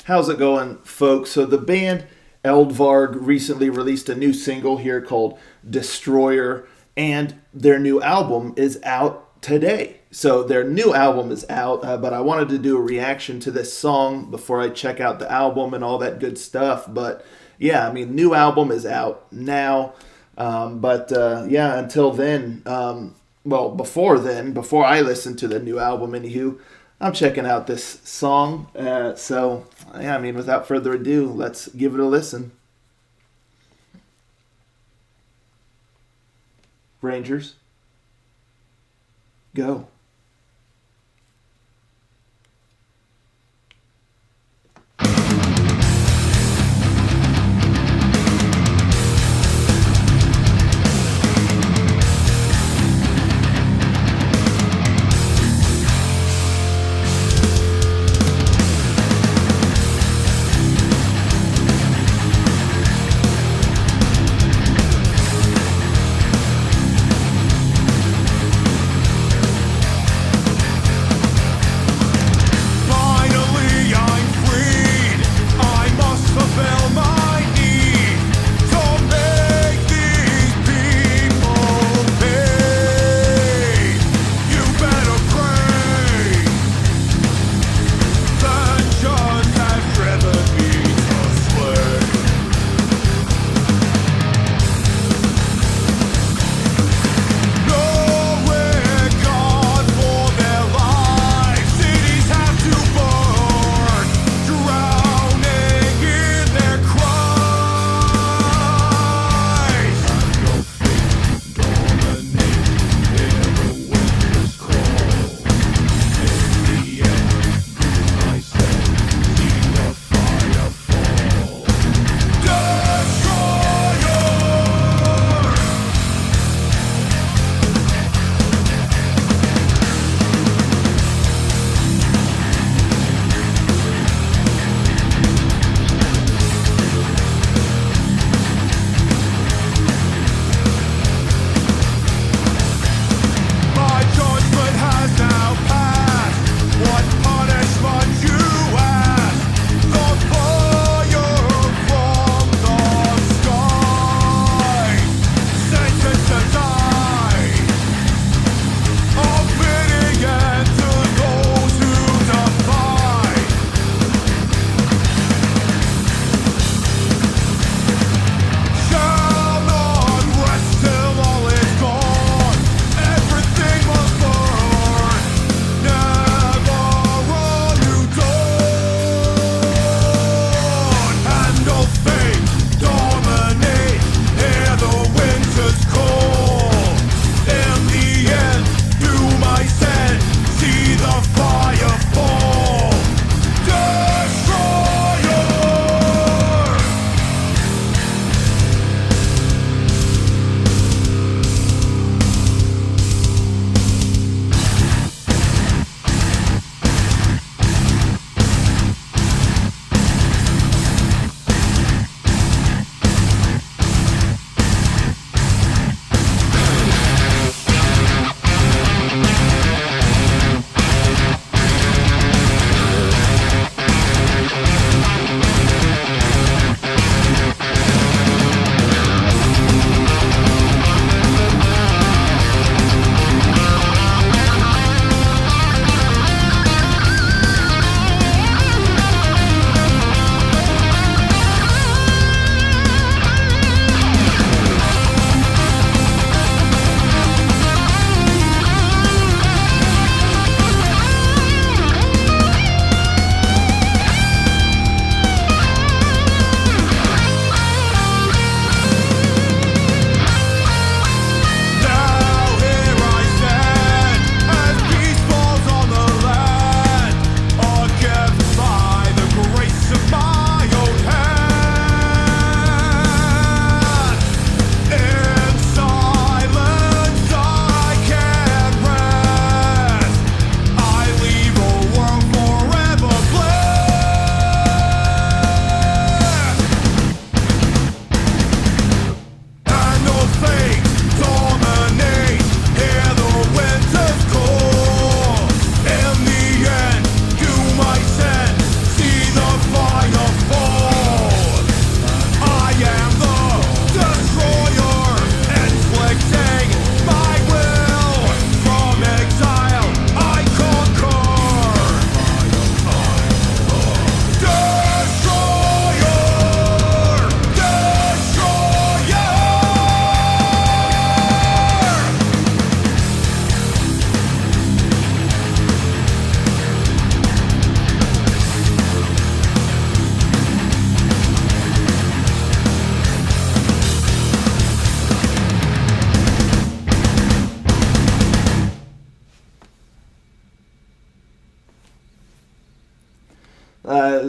How's it going, folks? So the band Eld Varg recently released a new single here called Destroyer, and their new album is out today. So their new album is out, but I wanted to do a reaction to this song before I check out the album and all that good stuff. But yeah, I mean, new album is out now. Until then, before then, before I listen to the new album, anywho, I'm checking out this song. Without further ado, let's give it a listen. Rangers, go.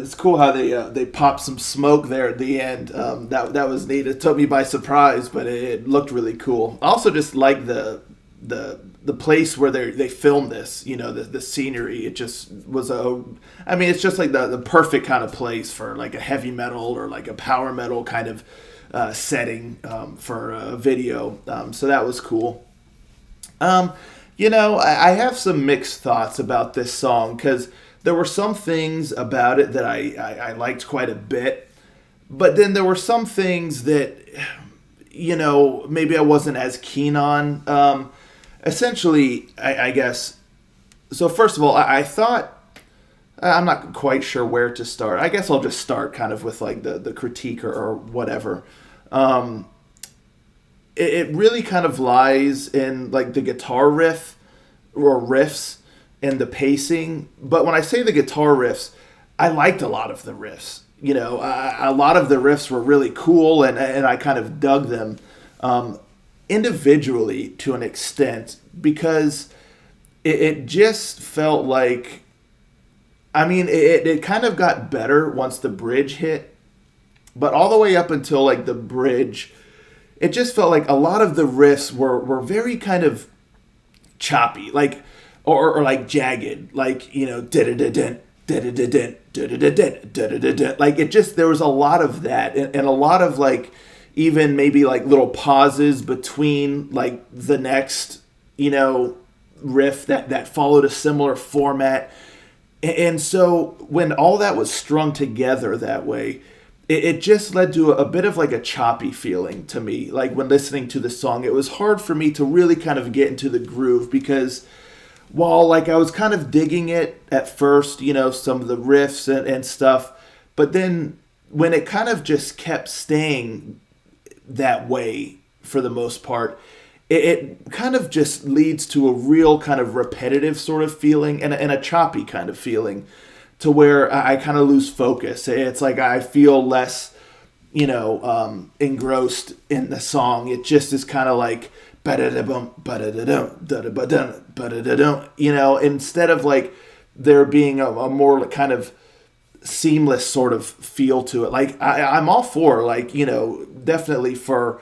it's cool how they popped some smoke there at the end. That was neat. It took me by surprise, but it looked really cool. I also just like the place where they filmed this. The scenery. It just was it's just like the perfect kind of place for like a heavy metal or like a power metal kind of setting for a video. So that was cool. I have some mixed thoughts about this song because there were some things about it that I liked quite a bit, but then there were some things that, maybe I wasn't as keen on. Essentially, I guess, so first of all, I thought, I'm not quite sure where to start. I guess I'll just start kind of with like the critique or whatever. It really kind of lies in like the guitar riff or riffs and the pacing. But when I say the guitar riffs, I liked a lot of the riffs. A lot of the riffs were really cool, and I kind of dug them individually to an extent because it just felt like, it kind of got better once the bridge hit, but all the way up until like the bridge, it just felt like a lot of the riffs were very kind of choppy, like or like jagged, like like it just, there was a lot of that, and a lot of like even maybe like little pauses between like the next riff that followed a similar format. And so when all that was strung together that way, it just led to a bit of like a choppy feeling to me. Like when listening to the song, it was hard for me to really kind of get into the groove because while like I was kind of digging it at first, some of the riffs and stuff, but then when it kind of just kept staying that way for the most part, it kind of just leads to a real kind of repetitive sort of feeling and a choppy kind of feeling to where I kind of lose focus. It's like I feel less, engrossed in the song. It just is kind of like, instead of like there being a more kind of seamless sort of feel to it. Like I'm all for like, definitely for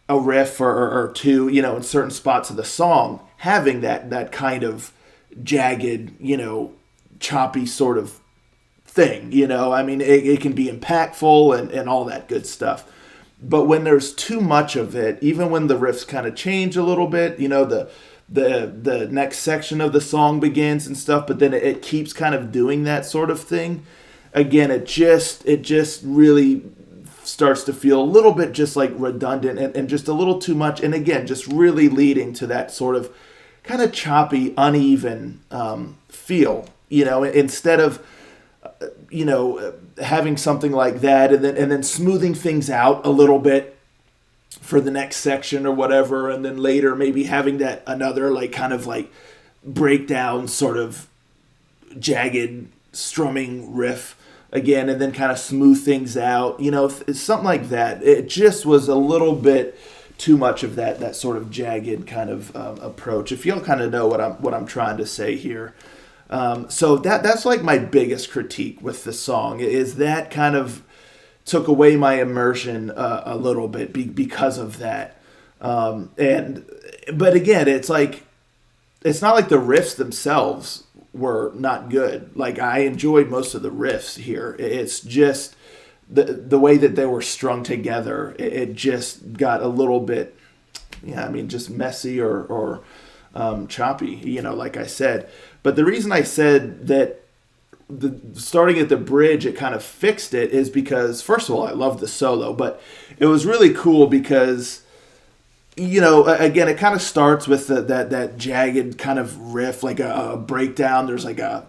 a riff or two, in certain spots of the song, having that kind of jagged, choppy sort of thing, it can be impactful and all that good stuff. But when there's too much of it, even when the riffs kind of change a little bit, the next section of the song begins and stuff, but then it keeps kind of doing that sort of thing. Again, it just really starts to feel a little bit just like redundant and just a little too much. And again, just really leading to that sort of kind of choppy, uneven feel, instead of, having something like that and then smoothing things out a little bit for the next section or whatever. And then later maybe having that another like kind of like breakdown sort of jagged strumming riff again, and then kind of smooth things out, something like that. It just was a little bit too much of that sort of jagged kind of approach. If you'll kind of know what I'm trying to say here. So that's like my biggest critique with the song is that kind of took away my immersion a little bit because of that. But again, it's like, it's not like the riffs themselves were not good. Like I enjoyed most of the riffs here. It's just the way that they were strung together. It just got a little bit, just messy or choppy, like I said. But the reason I said that starting at the bridge, it kind of fixed it is because, first of all, I love the solo, but it was really cool because, again, it kind of starts with that jagged kind of riff, like a breakdown. There's like a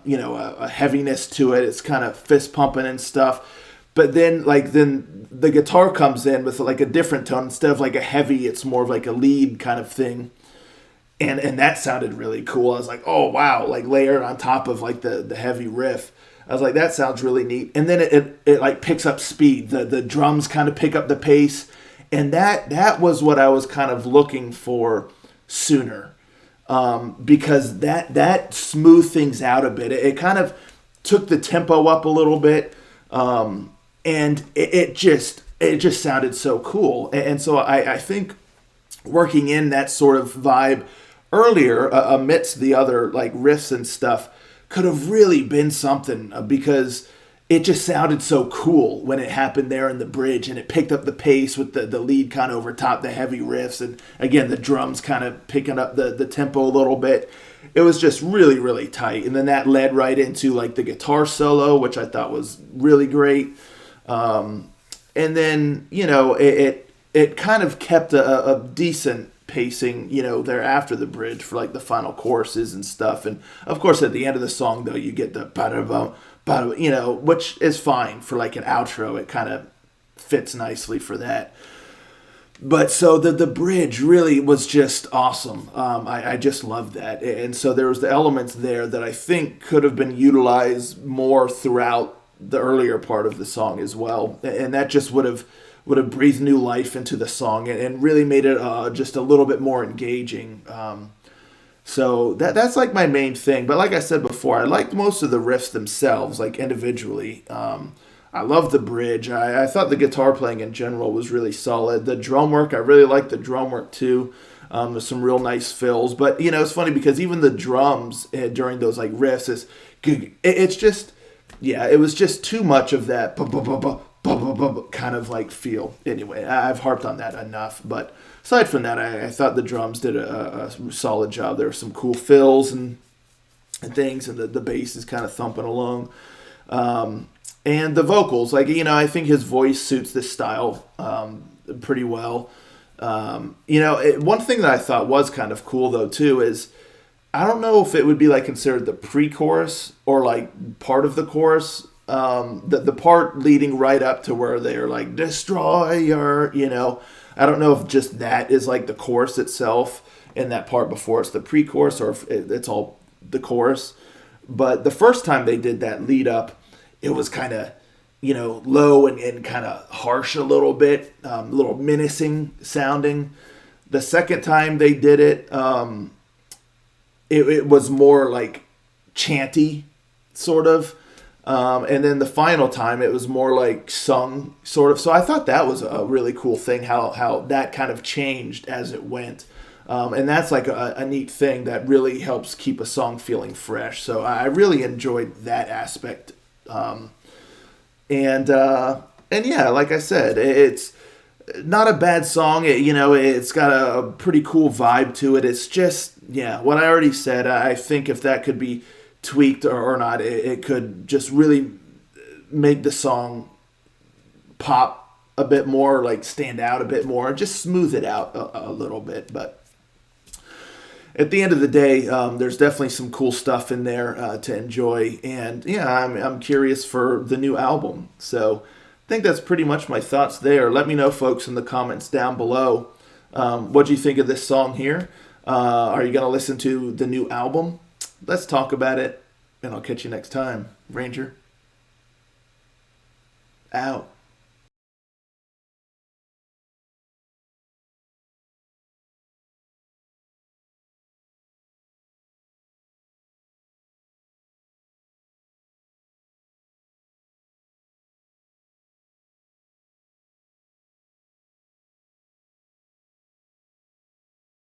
heaviness to it. It's kind of fist pumping and stuff. But then the guitar comes in with like a different tone. Instead of like a heavy, it's more of like a lead kind of thing. And that sounded really cool. I was like, oh, wow, like layered on top of like the heavy riff. I was like, that sounds really neat. And then it like picks up speed. The drums kind of pick up the pace. And that was what I was kind of looking for sooner. Because that smoothed things out a bit. It kind of took the tempo up a little bit. And it just sounded so cool. And so I think working in that sort of vibe earlier, amidst the other like riffs and stuff, could have really been something, because it just sounded so cool when it happened there in the bridge, and it picked up the pace with the lead kind of over top the heavy riffs, and again the drums kind of picking up the tempo a little bit. It was just really, really tight. And then that led right into like the guitar solo, which I thought was really great. And then, it kind of kept a decent pacing, there after the bridge for like the final choruses and stuff. And of course, at the end of the song, though, you get the ba-da-bum, which is fine for like an outro. It kind of fits nicely for that. But so the bridge really was just awesome. I just loved that. And so there was the elements there that I think could have been utilized more throughout the earlier part of the song as well. And that just would have breathed new life into the song, and really made it just a little bit more engaging. So that's like my main thing. But like I said before, I liked most of the riffs themselves, like individually. I love the bridge. I thought the guitar playing in general was really solid. The drum work, I really liked the drum work too. There's some real nice fills. But, it's funny because even the drums during those like riffs, it's just, yeah, it was just too much of that kind of like feel. Anyway, I've harped on that enough. But aside from that, I thought the drums did a solid job. There were some cool fills and things, and the bass is kind of thumping along. And the vocals, I think his voice suits this style pretty well. One thing that I thought was kind of cool, though, too, is I don't know if it would be like considered the pre-chorus or like part of the chorus. The part leading right up to where they're like, destroyer, I don't know if just that is like the chorus itself, and that part before it's the pre-chorus, or if it's all the chorus. But the first time they did that lead up, it was kind of, low and kind of harsh a little bit, a little menacing sounding. The second time they did it, it was more like chanty, sort of. And then the final time, it was more like sung, sort of. So I thought that was a really cool thing, how that kind of changed as it went. And that's like a neat thing that really helps keep a song feeling fresh. So I really enjoyed that aspect. And yeah, like I said, it's not a bad song. It's got a pretty cool vibe to it. It's just, yeah, what I already said. I think if that could be tweaked or not, it could just really make the song pop a bit more, like stand out a bit more, just smooth it out a little bit. But at the end of the day, there's definitely some cool stuff in there to enjoy. And yeah, I'm curious for the new album. So I think that's pretty much my thoughts there. Let me know, folks, in the comments down below. What do you think of this song here? Are you going to listen to the new album? Let's talk about it, and I'll catch you next time. Ranger, out.